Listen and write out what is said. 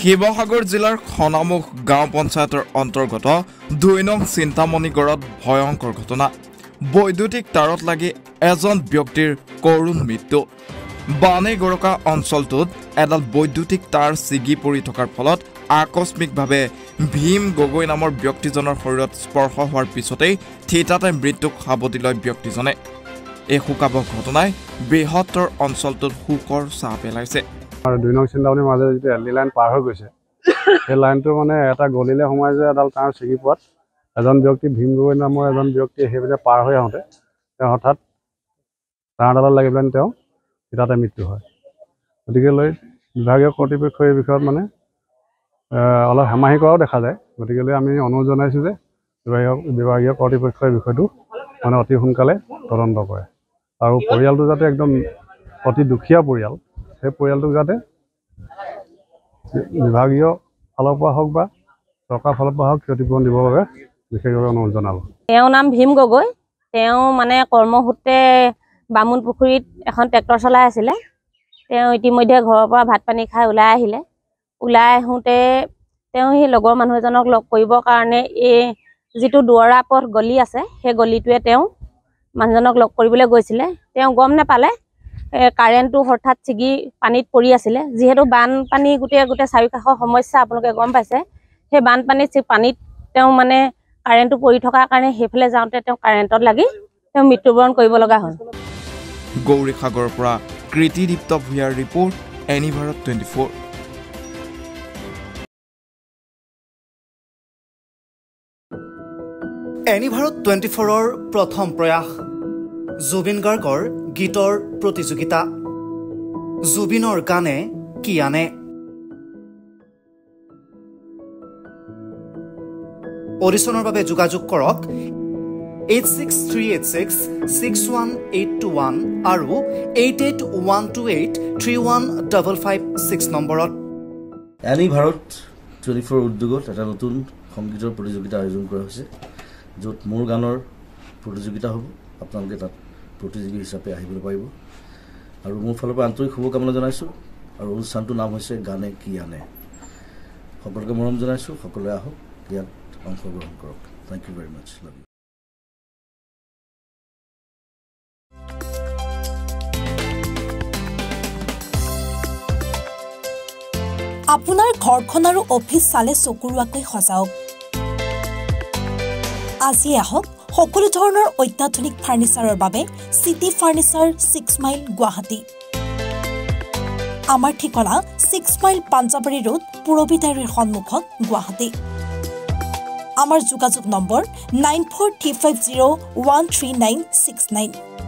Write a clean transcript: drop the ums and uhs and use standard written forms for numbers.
শিৱসাগৰ জিলাৰ খনামুখ গাঁও পঞ্চায়তৰ অন্তৰ্গত ২ নং চিন্তামণিগড়ত ভয়ংকৰ ঘটনা বৈদ্যুতিক তাৰত লাগি এজন ব্যক্তিৰ কৰুণ মৃত্যু বানেগড়কা অঞ্চলটোত এডাল বৈদ্যুতিক তাৰ ছিগি পৰি থকাৰ ফলত আকস্মিকভাৱে ভীম গগৈ নামৰ ব্যক্তিজনৰ শৰীৰত স্পৰ্শ হোৱাৰ পিছতেই থিতাতে মৃত্যুক সাৱটি লয় ব্যক্তিজনে এই শোকাবহ ঘটনাই বৃহত্তৰ অঞ্চলটোত শোকৰ ছাঁ পেলাইছে আৰু ২ নং চিন্তামণিৰ মাজে যেটা এলডি লাইন পাৰ হৈ গৈছে সেই লাইনটো মানে এটা গলিলে সোমাই যে এডাল তাঁৰ ছিগি পোৱাত এজন ব্যক্তি ভীম গগৈ নামৰ এজন ব্যক্তি সেইপিনে পাৰ হৈ আহোঁতে তেওঁ হঠাৎ তাঁৰডালত লাগি পেলাই তেওঁ থিতাতে মৃত্যু হয় গতিকে লৈ বিভাগীয় কৰ্তৃপক্ষৰ এই বিষয়ত মানে অলপ হেমাহি কৰাও দেখা যায় গতিকে লৈ আমি অনুৰোধ জনাইছোঁ যে বিভাগীয় কৰ্তৃপক্ষৰ বিষয়টো মানে অতি সোনকালে তদন্ত কৰে আৰু পৰিয়ালটো যাতে একদম অতি দুখীয়া পৰিয়াল সেই পৰিয়ালটোক যাতে বিভাগীয় ফালৰ পৰা হওক বা চৰকাৰ ফালৰ পৰা হওক ক্ষতিপূৰণ দিবৰ বাবে বিশেষভাৱে অনুৰোধ জনালোঁ তেওঁৰ নাম ভীম গগৈ তেওঁ মানে কৰ্মসূত্ৰে বামুণ পুখুৰীত এখন ট্ৰেক্টৰ চলাই আছিলে তেওঁ ইতিমধ্যে ঘৰৰ পৰা ভাত পানী খাই ওলাই আহিলে ওলাই আহোঁতে তেওঁ সেই লগৰ মানুহ এজনক লগ কৰিবৰ কাৰণে এই যিটো দুৱৰা পথ গলি আছে সেই গলিটোৱে তেওঁ মানুহজনক লগ কৰিবলৈ গৈছিলে তেওঁ গম নাপালে কাৰেণ্টটো হঠাৎ ছিগি পানীত পৰি আছিলে যিহেতু বানপানী গোটেই চাৰিওকাষৰ সমস্যা আপোনালোকে গম পাইছে সেই বানপানীত পানীত তেওঁ মানে কাৰেণ্টটো পৰি থকাৰ কাৰণে সেইফালে যাওঁতে তেওঁ কাৰেণ্টত লাগি তেওঁ মৃত্যুবৰণ কৰিব লগা হ'ল গৌৰীসাগৰৰ পৰা কৃতিদীপ্ত ভূঞাৰ ৰিপৰ্ট এনিভাৰত 24 এনিভাৰত 24ৰ প্ৰথম প্ৰয়াস জুবিন গাৰ্গৰ গীতৰ প্ৰতিযোগিতা জুবিনৰ গানে কি আনে অডিশ্যনৰ বাবে যোগাযোগ কৰক 8638661821 আৰু 8812831556 নম্বৰত এনিভাৰত 24 উদ্যোগত এটা নতুন সংগীতৰ প্ৰতিযোগিতা আয়োজন কৰা হৈছে য'ত মোৰ গানৰ প্ৰতিযোগিতা হ'ব আপোনালোকে তাত প্ৰতিযোগী হিচাপে আহিবলৈ পাৰিব আৰু মোৰ ফালৰ পৰা আন্তৰিক শুভকামনা জনাইছোঁ আৰু অনুষ্ঠানটোৰ নাম হৈছে গানে কি আনে সকলোকে মৰম জনাইছোঁ সকলোৱে আহক ইয়াত অংশগ্ৰহণ কৰক thank you very much love you আপোনাৰ ঘৰখন আৰু অফিচ চালে চকুৰুৱাকৈ সজাওক আজি আহক সকলো ধৰণৰ অত্যাধুনিক ফাৰ্নিচাৰৰ বাবে সিটি ফাৰ্নিচাৰ 6 মাইল গুৱাহাটী আমাৰ ঠিকনা 6 মাইল পাঞ্জাবাৰী ৰোড পুৰবিদাৰীৰ সন্মুখত গুৱাহাটী আমাৰ যোগাযোগ নম্বৰ 9435013969